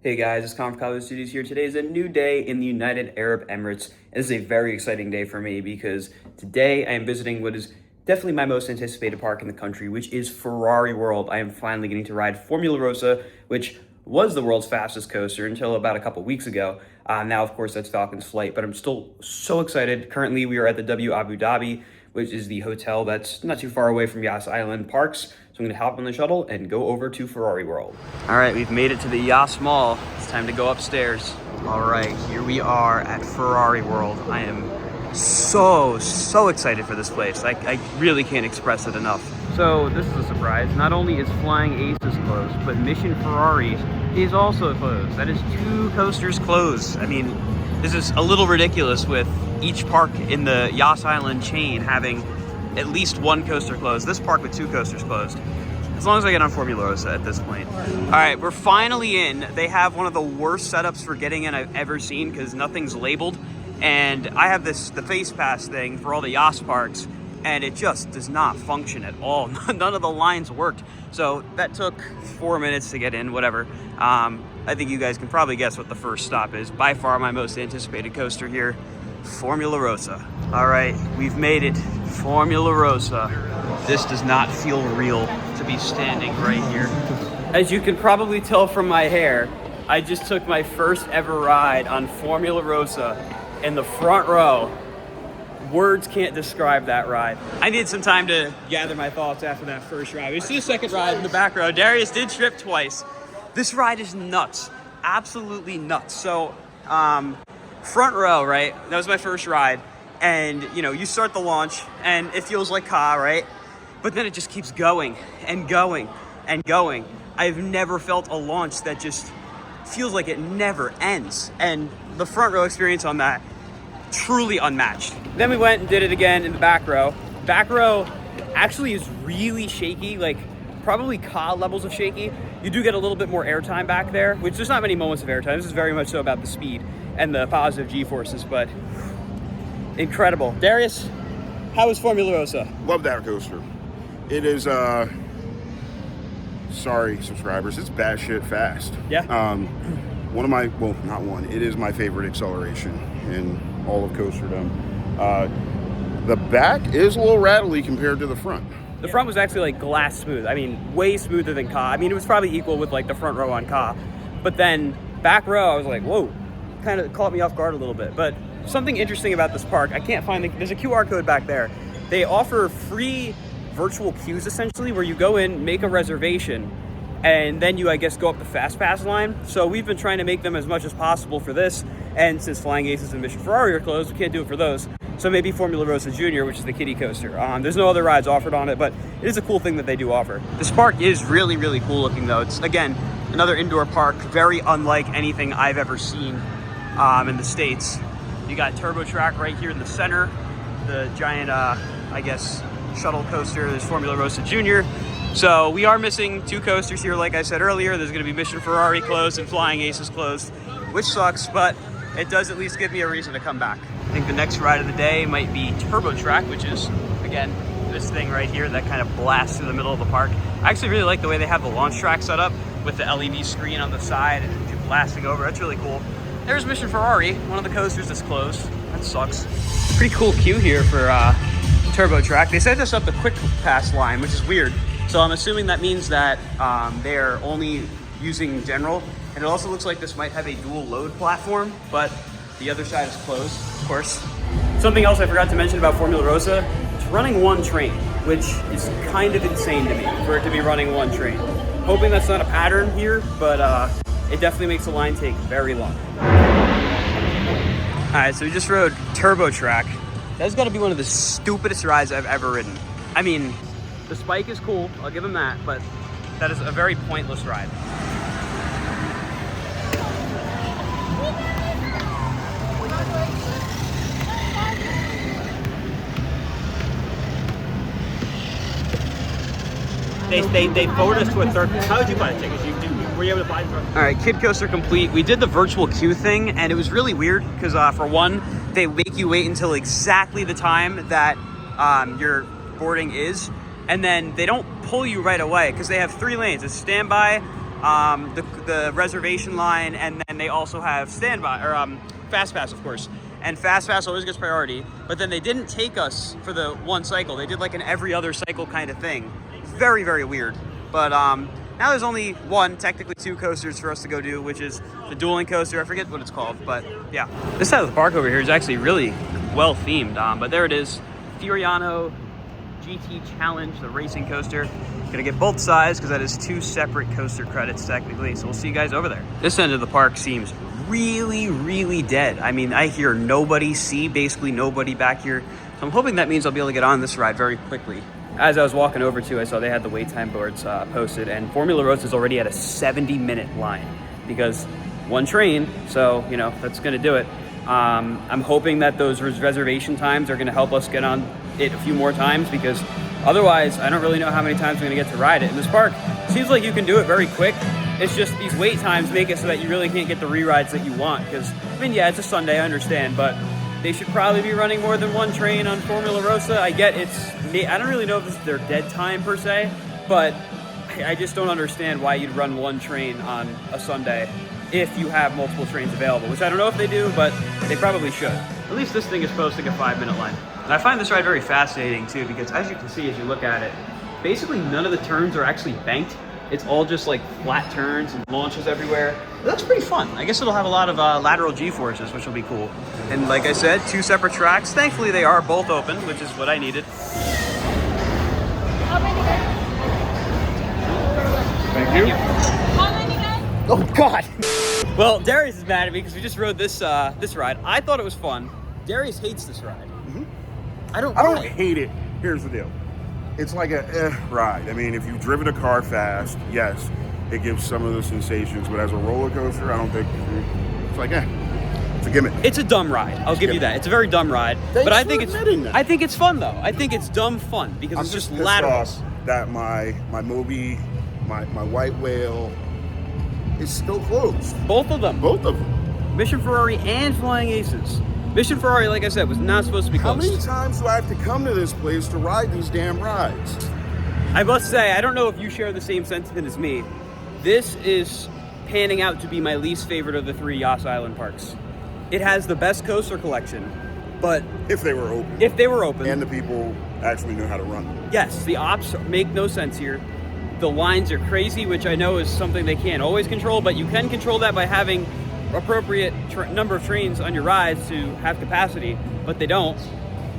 Hey guys, it's Colin Studios here. Today is a new day in the United Arab Emirates. This is a very exciting day for me because today I am visiting what is definitely my most anticipated park in the country, which is Ferrari World. I am finally getting to ride Formula Rossa, which was the world's fastest coaster until about a couple weeks ago. Now, of course, that's Falcon's Flight, but I'm still so excited. Currently, we are at the W Abu Dhabi, which is the hotel that's not too far away from Yas Island Parks. So I'm gonna hop on the shuttle and go over to Ferrari World. All right, we've made it to the Yas Mall. It's time to go upstairs. All right, here we are at Ferrari World. I am so excited for this place. I really can't express it enough. So this is a surprise. Not only is Flying Aces closed, but Mission Ferrari is also closed. That is 2 coasters closed. I mean, this is a little ridiculous with each park in the Yas Island chain having at least 1 coaster closed. This park with 2 coasters closed. As long as I get on Formula Rossa at this point. All right, we're finally in. They have one of the worst setups for getting in I've ever seen because nothing's labeled. And I have the face pass thing for all the Yas parks, and it just does not function at all. None of the lines worked. So that took 4 minutes to get in, whatever. I think you guys can probably guess what the first stop is. By far my most anticipated coaster here, Formula Rossa. All right, we've made it. Formula Rossa. This does not feel real to be standing right here. As you can probably tell from my hair, I just took my first ever ride on Formula Rossa in the front row. Words can't describe that ride. I needed some time to gather my thoughts after that first ride. We see the second ride in the back row. Darius did trip twice. This ride is nuts, absolutely nuts. So, front row, right? That was my first ride. And, you know, you start the launch and it feels like car, right? But then it just keeps going and going and going. I've never felt a launch that just feels like it never ends. And the front row experience on that, truly unmatched. Then we went and did it again in the back row. Back row actually is really shaky, like probably car levels of shaky. You do get a little bit more airtime back there, which there's not many moments of airtime. This is very much so about the speed and the positive G-forces, but incredible. Darius, how was Formula Rossa? Love that coaster. It is, sorry subscribers, it's batshit fast. Yeah. One of my, well, not one, it is my favorite acceleration in all of coasterdom. The back is a little rattly compared to the front. The front was actually like glass smooth. I mean, way smoother than Ka. I mean, it was probably equal with like the front row on Ka. But then back row, I was like, whoa, kind of caught me off guard a little bit. But something interesting about this park, I can't find there's a QR code back there. They offer free virtual queues essentially where you go in, make a reservation, and then you, I guess, go up the fast pass line. So we've been trying to make them as much as possible for this. And since Flying Aces and Mission Ferrari are closed, we can't do it for those. So maybe Formula Rossa Junior, which is the kiddie coaster. There's no other rides offered on it, but it is a cool thing that they do offer. This park is really cool looking though. It's, again, another indoor park, very unlike anything I've ever seen in the States. You got Turbo Track right here in the center, the giant, I guess, shuttle coaster. There's Formula Rossa Junior. So we are missing 2 coasters here, like I said earlier. There's gonna be Mission Ferrari closed and Flying Aces closed, which sucks, but it does at least give me a reason to come back. I think the next ride of the day might be Turbo Track, which is, again, this thing right here that kind of blasts through the middle of the park. I actually really like the way they have the launch track set up with the LED screen on the side and blasting over. That's really cool. There's Mission Ferrari, one of the coasters that's closed. That sucks. Pretty cool queue here for Turbo Track. They set this up the quick pass line, which is weird. So I'm assuming that means that they're only using general. And it also looks like this might have a dual load platform, but the other side is closed, of course. Something else I forgot to mention about Formula Rossa, it's running 1 train, which is kind of insane to me for it to be running 1 train. Hoping that's not a pattern here, but it definitely makes the line take very long. All right, so we just rode Turbo Track. That's gotta be one of the stupidest rides I've ever ridden. I mean, the spike is cool, I'll give them that, but that is a very pointless ride. They forwarded us to a third. How did you buy the tickets? Were you able to buy them? All right, Kid Coaster complete. We did the virtual queue thing, and it was really weird because for one, they make you wait until exactly the time that your boarding is, and then they don't pull you right away because they have 3 lanes. It's standby, the reservation line, and then they also have standby, or Fast Pass, of course. And Fast Pass always gets priority, but then they didn't take us for the one cycle. They did like an every other cycle kind of thing. Very, very weird. But now there's only one, technically two coasters for us to go do, which is the dueling coaster. I forget what it's called, but yeah. This side of the park over here is actually really well themed, but there it is. Furiano GT Challenge, the racing coaster. Gonna get both sides because that is two separate coaster credits technically. So we'll see you guys over there. This end of the park seems really, really dead. I mean, I hear nobody, see basically nobody back here. So I'm hoping that means I'll be able to get on this ride very quickly. As I was walking over to, I saw they had the wait time boards posted, and Formula Rossa is already at a 70-minute line because one train, so you know that's gonna do it. I'm hoping that those reservation times are gonna help us get on it a few more times, because otherwise I don't really know how many times we're gonna get to ride it. In this park, it seems like you can do it very quick. It's just these wait times make it so that you really can't get the re-rides that you want. Because, I mean, yeah, it's a Sunday, I understand, but they should probably be running more than one train on Formula Rossa. I get I don't really know if this is their dead time per se, but I just don't understand why you'd run one train on a Sunday if you have multiple trains available, which I don't know if they do, but they probably should. At least this thing is posting a 5-minute line. And I find this ride very fascinating too, because as you can see, as you look at it, basically none of the turns are actually banked. It's all just like flat turns and launches everywhere. That's pretty fun. I guess it'll have a lot of lateral G-forces, which will be cool. And like I said, two separate tracks. Thankfully, they are both open, which is what I needed. How many guys? Thank you. How many guys? Oh God! Well, Darius is mad at me because we just rode this this ride. I thought it was fun. Darius hates this ride. I don't hate it. Here's the deal. It's like a ride. I mean, if you've driven a car fast, yes, it gives some of the sensations, but as a roller coaster, I don't think it's like it's a gimmick. It's a dumb ride. I'll give you that. It's a very dumb ride. But I think I think it's fun though. I think it's dumb fun because it's just lateral. That my Moby, my White Whale is still closed. Both of them. Both of them. Mission Ferrari and Flying Aces. Mission Ferrari, like I said, was not supposed to be closed. How many times do I have to come to this place to ride these damn rides? I must say, I don't know if you share the same sentiment as me. This is panning out to be my least favorite of the three Yas Island parks. It has the best coaster collection, but if they were open. If they were open. And the people actually knew how to run them. Yes, the ops make no sense here. The lines are crazy, which I know is something they can't always control, but you can control that by having appropriate number of trains on your rides to have capacity, but they don't.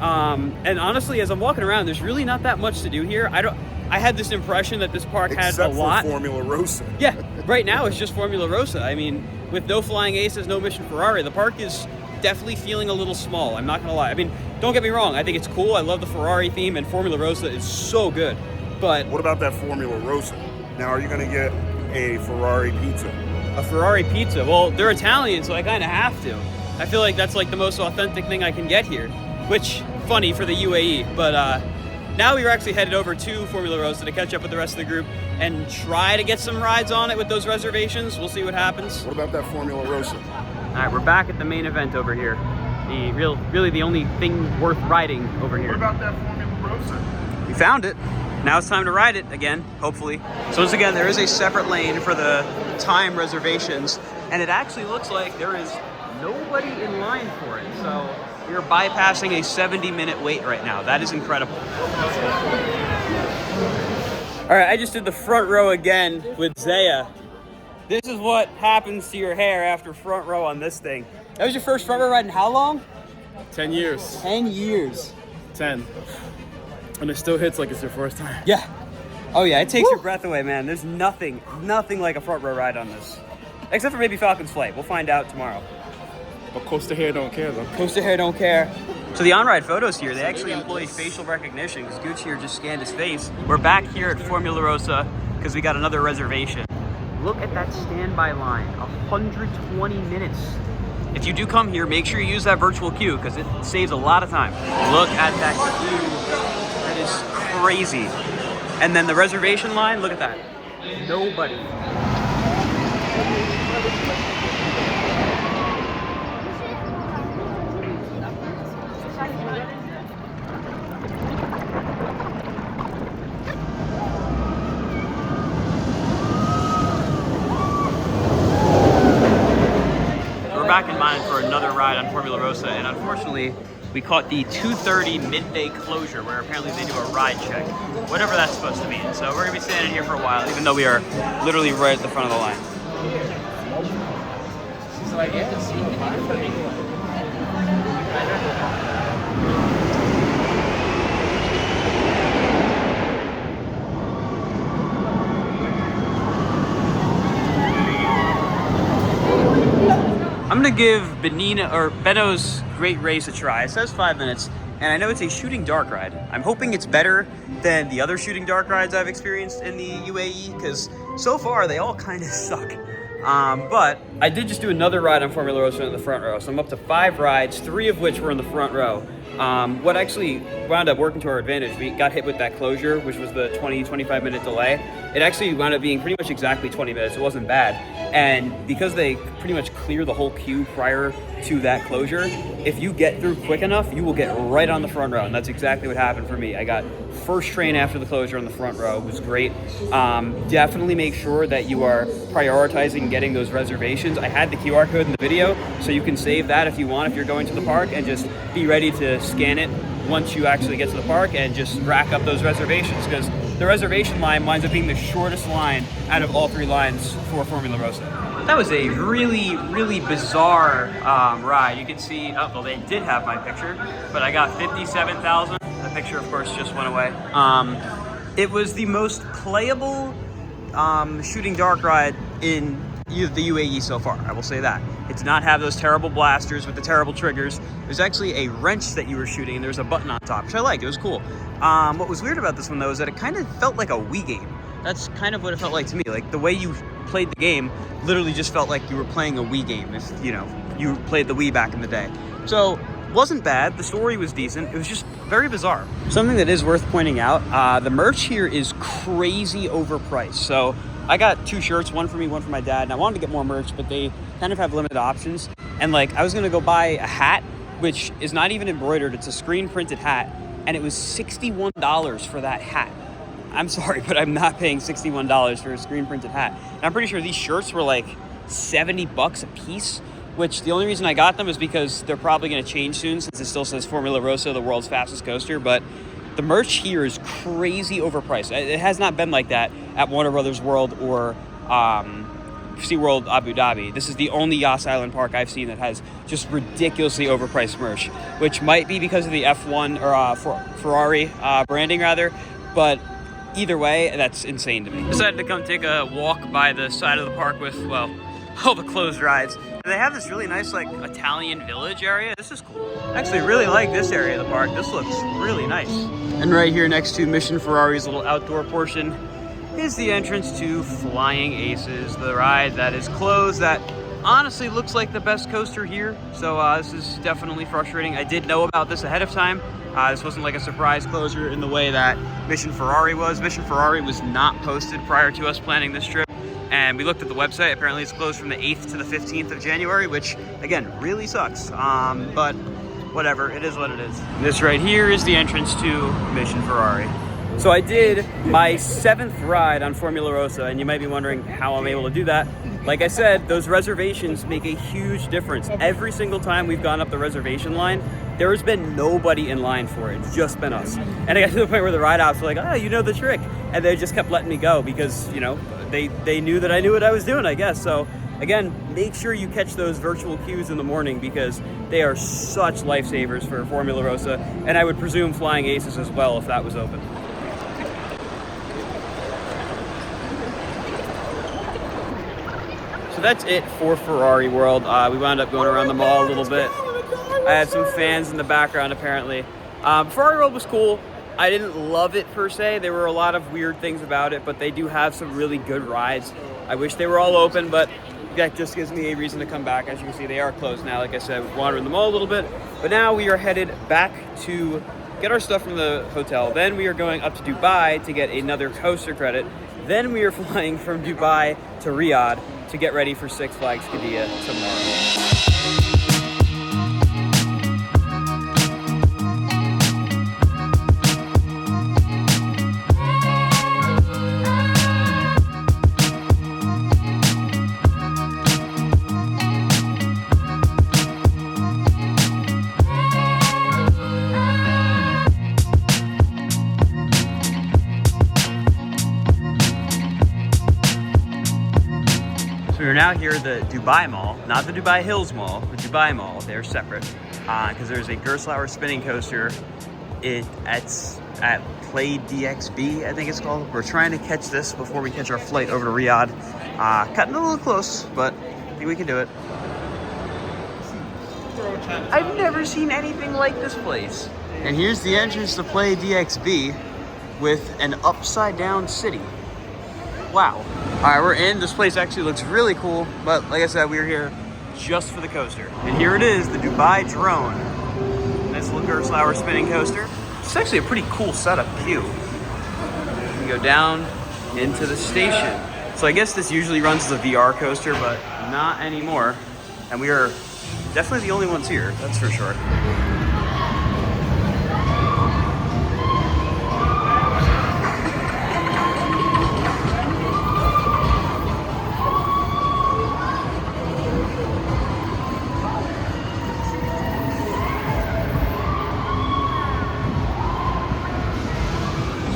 And honestly, as I'm walking around, there's really not that much to do here. I had this impression that this park had a lot. Except for Formula Rossa. Yeah, right now it's just Formula Rossa. I mean, with no Flying Aces, no Mission Ferrari, the park is definitely feeling a little small. I'm not gonna lie. I mean, don't get me wrong. I think it's cool. I love the Ferrari theme, and Formula Rossa is so good. But what about that Formula Rossa? Now, are you gonna get a Ferrari pizza? A Ferrari pizza? Well, they're Italian, so I kind of have to. I feel like that's like the most authentic thing I can get here, which, funny for the UAE. But now we were actually headed over to Formula Rossa to catch up with the rest of the group and try to get some rides on it with those reservations. We'll see what happens. What about that Formula Rossa? All right, we're back at the main event over here. Really the only thing worth riding over here. What about that Formula Rossa? We found it. Now it's time to ride it again, hopefully. So once again, there is a separate lane for the time reservations, and it actually looks like there is nobody in line for it. So we're bypassing a 70-minute wait right now. That is incredible. All right, I just did the front row again with Zaya. This is what happens to your hair after front row on this thing. That was your first front row ride in how long? 10 years. 10 years. 10. And it still hits like it's your first time. Yeah. Oh yeah, it takes your breath away, man. There's nothing like a front row ride on this. Except for maybe Falcon's Flight. We'll find out tomorrow. But Coaster Hair don't care though. Coaster Hair don't care. So the on-ride photos here, they actually employ facial recognition because Gooch here just scanned his face. We're back here at Formula Rossa because we got another reservation. Look at that standby line, 120 minutes. If you do come here, make sure you use that virtual queue because it saves a lot of time. Look at that queue. That is crazy. And then the reservation line, look at that. Nobody. back in mind for another ride on Formula Rossa, and unfortunately, we caught the 2:30 midday closure, where apparently they do a ride check, whatever that's supposed to mean. So we're gonna be standing here for a while, even though we are literally right at the front of the line. So I get to see I'm gonna give Benno's Great Race a try. It says 5 minutes, and I know it's a shooting dark ride. I'm hoping it's better than the other shooting dark rides I've experienced in the UAE, because so far they all kind of suck. But I did just do another ride on Formula Rossa in the front row, so I'm up to 5 rides, 3 of which were in the front row. What actually wound up working to our advantage, we got hit with that closure, which was the 20-25 minute delay. It actually wound up being pretty much exactly 20 minutes. It wasn't bad. And because they pretty much clear the whole queue prior to that closure, if you get through quick enough, you will get right on the front row. And that's exactly what happened for me. I got first train after the closure on the front row. It was great. Definitely make sure that you are prioritizing getting those reservations. I had the QR code in the video, so you can save that if you want, if you're going to the park, and just be ready to scan it once you actually get to the park and just rack up those reservations, because the reservation line winds up being the shortest line out of all 3 lines for Formula Rossa. That was a really, really bizarre ride. You can see, oh, well, they did have my picture, but I got 57,000. The picture, of course, just went away. It was the most playable shooting dark ride in the UAE so far, I will say that. It did not have those terrible blasters with the terrible triggers. There's actually a wrench that you were shooting, and there's a button on top, which I liked. It was cool. What was weird about this one, though, is that it kind of felt like a Wii game. That's kind of what it felt like to me. Like, the way you played the game literally just felt like you were playing a Wii game, if, you know, you played the Wii back in the day. So, wasn't bad. The story was decent. It was just very bizarre. Something that is worth pointing out, the merch here is crazy overpriced. So, I got 2 shirts, one for me, one for my dad, and I wanted to get more merch, but they kind of have limited options. And like, I was gonna go buy a hat, which is not even embroidered, it's a screen printed hat, and it was $61 for that hat. I'm sorry, but I'm not paying $61 for a screen printed hat. And I'm pretty sure these shirts were like 70 bucks a piece, which the only reason I got them is because they're probably gonna change soon, since it still says Formula Rossa, the world's fastest coaster, but the merch here is crazy overpriced. It has not been like that at Warner Brothers World or SeaWorld Abu Dhabi. This is the only Yas Island park I've seen that has just ridiculously overpriced merch, which might be because of the F1 or Ferrari branding rather, but either way, that's insane to me. Decided to come take a walk by the side of the park with, well, all the closed rides. And they have this really nice, like, Italian village area. This is cool. I actually really like this area of the park. This looks really nice. And right here next to Mission Ferrari's little outdoor portion is the entrance to Flying Aces, the ride that is closed that honestly looks like the best coaster here. So this is definitely frustrating. I did know about this ahead of time. This wasn't like a surprise closure in the way that Mission Ferrari was. Mission Ferrari was not posted prior to us planning this trip. And we looked at the website. Apparently it's closed from the 8th to the 15th of January, which again, really sucks. But whatever, it is what it is. This right here is the entrance to Mission Ferrari. So I did my 7th ride on Formula Rossa, and you might be wondering how I'm able to do that. Like I said, those reservations make a huge difference. Every single time we've gone up the reservation line, there has been nobody in line for it. It's just been us. And I got to the point where the ride ops were like, oh, you know the trick. And they just kept letting me go because, you know, they knew that I knew what I was doing, I guess. So again, make sure you catch those virtual queues in the morning because they are such lifesavers for Formula Rossa. And I would presume Flying Aces as well if that was open. So that's it for Ferrari World. We wound up going around the mall a little bit. I had some fans in the background apparently. Ferrari World was cool. I didn't love it per se. There were a lot of weird things about it, but they do have some really good rides. I wish they were all open, but that just gives me a reason to come back. As you can see, they are closed now. Like I said, wandering the mall a little bit. But now we are headed back to get our stuff from the hotel. Then we are going up to Dubai to get another coaster credit. Then we are flying from Dubai to Riyadh to get ready for Six Flags Qiddiya tomorrow. So we're now here at the Dubai Mall, not the Dubai Hills Mall, the Dubai Mall. They're separate because there's a Gerstlauer spinning coaster. It's at Play DXB, I think it's called. We're trying to catch this before we catch our flight over to Riyadh. Cutting a little close, but I think we can do it. I've never seen anything like this place. And here's the entrance to Play DXB with an upside down city. Wow. All right, we're in. This place actually looks really cool, but like I said, we're here just for the coaster. And here it is, the Dubai Drone. Nice little Gerstlauer spinning coaster. It's actually a pretty cool setup view. You can go down into the station. So I guess this usually runs as a VR coaster, but not anymore. And we are definitely the only ones here, that's for sure.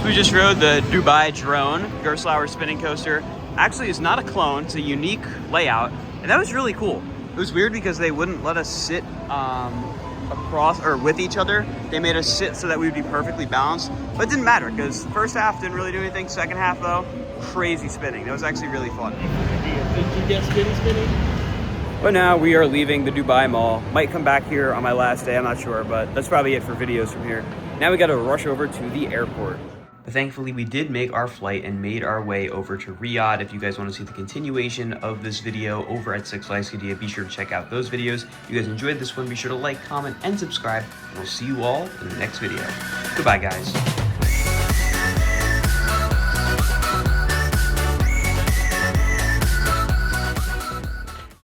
We just rode the Dubai Drone Gerstlauer spinning coaster. Actually, it's not a clone, it's a unique layout, and that was really cool. It was weird because they wouldn't let us sit across or with each other. They made us sit so that we would be perfectly balanced, but it didn't matter because first half didn't really do anything. Second half though, crazy spinning. That was actually really fun. Did you get spinning? But now we are leaving the Dubai Mall. Might come back here on my last day, I'm not sure, but that's probably it for videos from here. Now we gotta rush over to the airport. But thankfully, we did make our flight and made our way over to Riyadh. If you guys want to see the continuation of this video over at Six Flags Qiddiya, be sure to check out those videos. If you guys enjoyed this one, be sure to like, comment, and subscribe. And we'll see you all in the next video. Goodbye, guys.